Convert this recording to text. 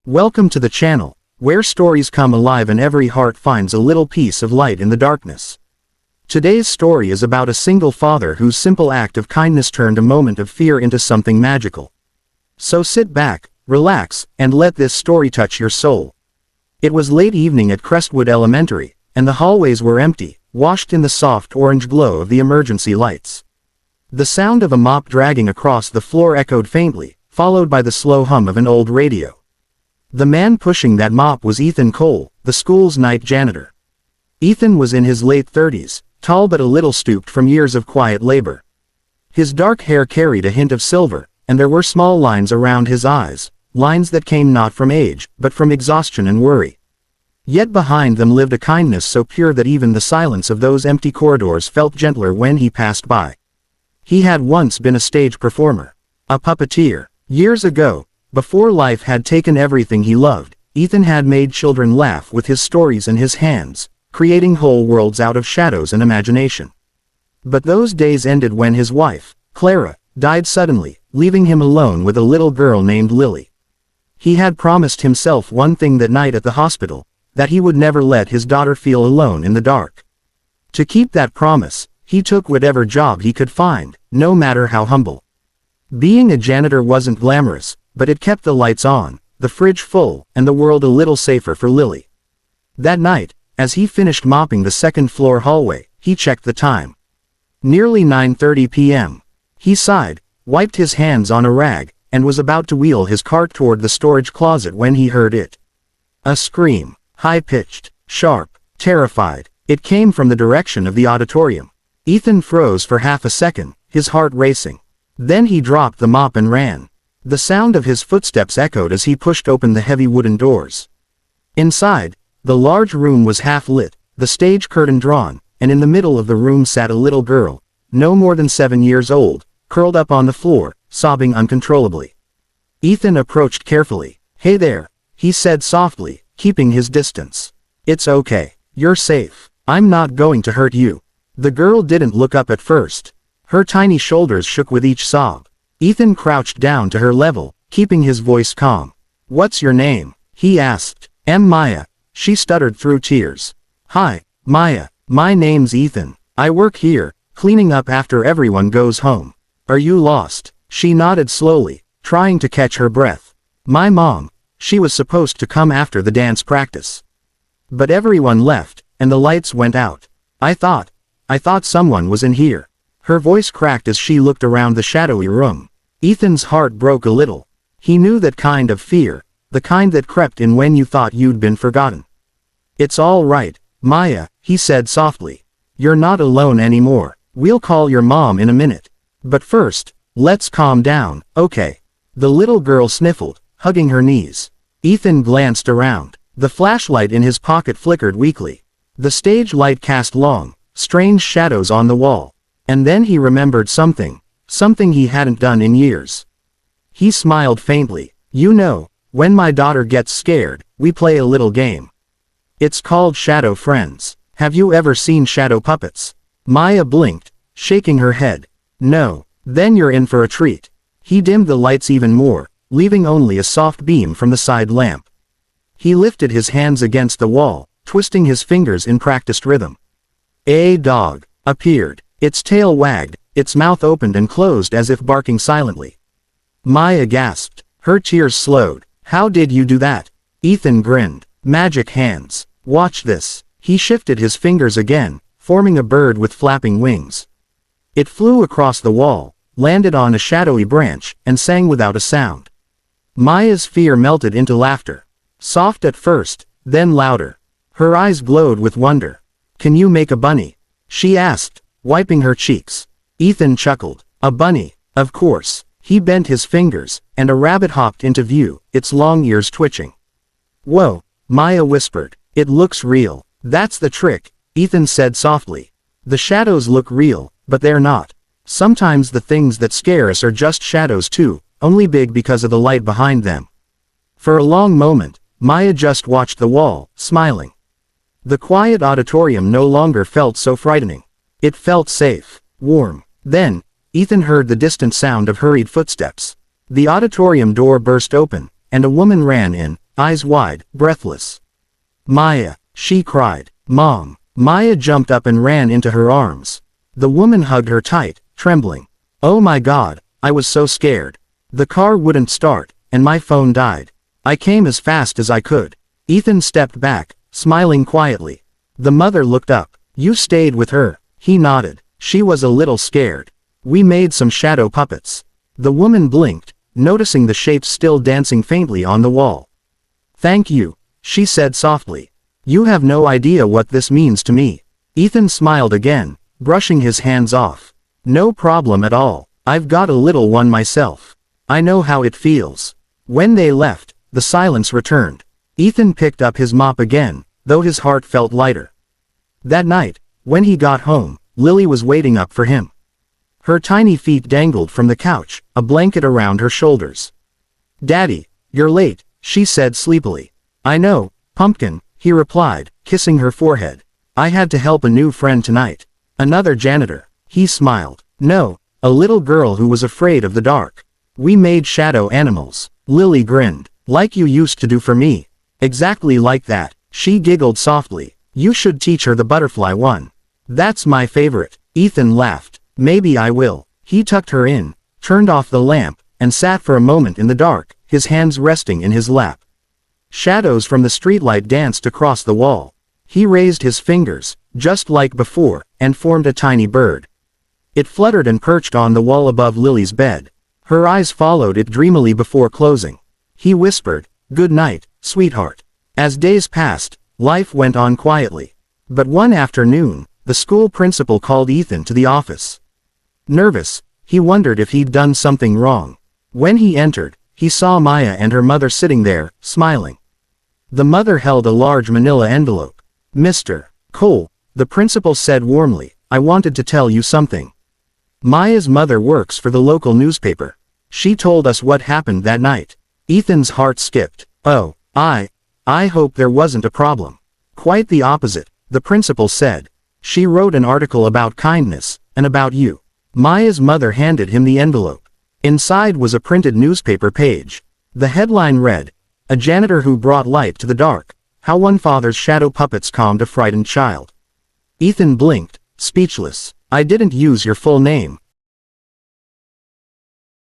Welcome to the channel, where stories come alive and every heart finds a little piece of light in the darkness. Today's story is about a single father whose simple act of kindness turned a moment of fear into something magical. So sit back, relax, and let this story touch your soul. It was late evening at Crestwood Elementary, and the hallways were empty, washed in the soft orange glow of the emergency lights. The sound of a mop dragging across the floor echoed faintly, followed by the slow hum of an old radio. The man pushing that mop was Ethan Cole, the school's night janitor. Ethan was in his late 30s, tall but a little stooped from years of quiet labor. His dark hair carried a hint of silver, and there were small lines around his eyes, lines that came not from age, but from exhaustion and worry. Yet behind them lived a kindness so pure that even the silence of those empty corridors felt gentler when he passed by. He had once been a stage performer, a puppeteer. Years ago, before life had taken everything he loved, Ethan had made children laugh with his stories and his hands, creating whole worlds out of shadows and imagination. But those days ended when his wife, Clara, died suddenly, leaving him alone with a little girl named Lily. He had promised himself one thing that night at the hospital, that he would never let his daughter feel alone in the dark. To keep that promise, he took whatever job he could find, no matter how humble. Being a janitor wasn't glamorous, but it kept the lights on, the fridge full, and the world a little safer for Lily. That night, as he finished mopping the second-floor hallway, he checked the time. Nearly 9:30 p.m. He sighed, wiped his hands on a rag, and was about to wheel his cart toward the storage closet when he heard it. A scream, high-pitched, sharp, terrified. It came from the direction of the auditorium. Ethan froze for half a second, his heart racing. Then he dropped the mop and ran. The sound of his footsteps echoed as he pushed open the heavy wooden doors. Inside, the large room was half lit, the stage curtain drawn, and in the middle of the room sat a little girl, no more than 7 years old, curled up on the floor, sobbing uncontrollably. Ethan approached carefully. "Hey there," he said softly, keeping his distance. "It's okay. You're safe. I'm not going to hurt you." The girl didn't look up at first. Her tiny shoulders shook with each sob. Ethan crouched down to her level, keeping his voice calm. "What's your name?" he asked. "I'm Maya," she stuttered through tears. "Hi, Maya, my name's Ethan. I work here, cleaning up after everyone goes home. Are you lost?" She nodded slowly, trying to catch her breath. "My mom, she was supposed to come after the dance practice. But everyone left, and the lights went out. I thought someone was in here." Her voice cracked as she looked around the shadowy room. Ethan's heart broke a little. He knew that kind of fear, the kind that crept in when you thought you'd been forgotten. "It's all right, Maya," he said softly. "You're not alone anymore. We'll call your mom in a minute. But first, let's calm down, okay?" The little girl sniffled, hugging her knees. Ethan glanced around. The flashlight in his pocket flickered weakly. The stage light cast long, strange shadows on the wall. And then he remembered something he hadn't done in years. He smiled faintly. "You know, when my daughter gets scared, we play a little game. It's called Shadow Friends. Have you ever seen shadow puppets?" Maya blinked, shaking her head. "No." "Then you're in for a treat." He dimmed the lights even more, leaving only a soft beam from the side lamp. He lifted his hands against the wall, twisting his fingers in practiced rhythm. A dog appeared. Its tail wagged, its mouth opened and closed as if barking silently. Maya gasped. Her tears slowed. "How did you do that?" Ethan grinned. "Magic hands. Watch this." He shifted his fingers again, forming a bird with flapping wings. It flew across the wall, landed on a shadowy branch, and sang without a sound. Maya's fear melted into laughter. Soft at first, then louder. Her eyes glowed with wonder. "Can you make a bunny?" she asked, wiping her cheeks. Ethan chuckled. "A bunny, of course." He bent his fingers, and a rabbit hopped into view, its long ears twitching. "Whoa," Maya whispered. "It looks real." "That's the trick," Ethan said softly. "The shadows look real, but they're not. Sometimes the things that scare us are just shadows too, only big because of the light behind them." For a long moment, Maya just watched the wall, smiling. The quiet auditorium no longer felt so frightening. It felt safe, warm. Then, Ethan heard the distant sound of hurried footsteps. The auditorium door burst open, and a woman ran in, eyes wide, breathless. "Maya," she cried. "Mom." Maya jumped up and ran into her arms. The woman hugged her tight, trembling. "Oh my God, I was so scared. The car wouldn't start, and my phone died. I came as fast as I could." Ethan stepped back, smiling quietly. The mother looked up. "You stayed with her?" He nodded. "She was a little scared. We made some shadow puppets." The woman blinked, noticing the shapes still dancing faintly on the wall. "Thank you," she said softly. "You have no idea what this means to me." Ethan smiled again, brushing his hands off. "No problem at all. I've got a little one myself. I know how it feels." When they left, the silence returned. Ethan picked up his mop again, though his heart felt lighter. That night, when he got home, Lily was waiting up for him. Her tiny feet dangled from the couch, a blanket around her shoulders. "Daddy, you're late," she said sleepily. "I know, Pumpkin," he replied, kissing her forehead. "I had to help a new friend tonight." "Another janitor?" He smiled. "No, a little girl who was afraid of the dark. We made shadow animals." Lily grinned. "Like you used to do for me." "Exactly like that," she giggled softly. "You should teach her the butterfly one." "That's my favorite." Ethan laughed. "Maybe I will." He tucked her in, turned off the lamp, and sat for a moment in the dark, his hands resting in his lap. Shadows from the streetlight danced across the wall. He raised his fingers, just like before, and formed a tiny bird. It fluttered and perched on the wall above Lily's bed. Her eyes followed it dreamily before closing. He whispered, "Good night, sweetheart." As days passed, life went on quietly. But one afternoon, the school principal called Ethan to the office. Nervous, he wondered if he'd done something wrong. When he entered, he saw Maya and her mother sitting there, smiling. The mother held a large manila envelope. "Mr. Cole," the principal said warmly, "I wanted to tell you something. Maya's mother works for the local newspaper. She told us what happened that night." Ethan's heart skipped. "Oh, I hope there wasn't a problem." "Quite the opposite," the principal said. "She wrote an article about kindness, and about you." Maya's mother handed him the envelope. Inside was a printed newspaper page. The headline read, "A janitor who brought light to the dark. How one father's shadow puppets calmed a frightened child." Ethan blinked, speechless. "I didn't use your full name,"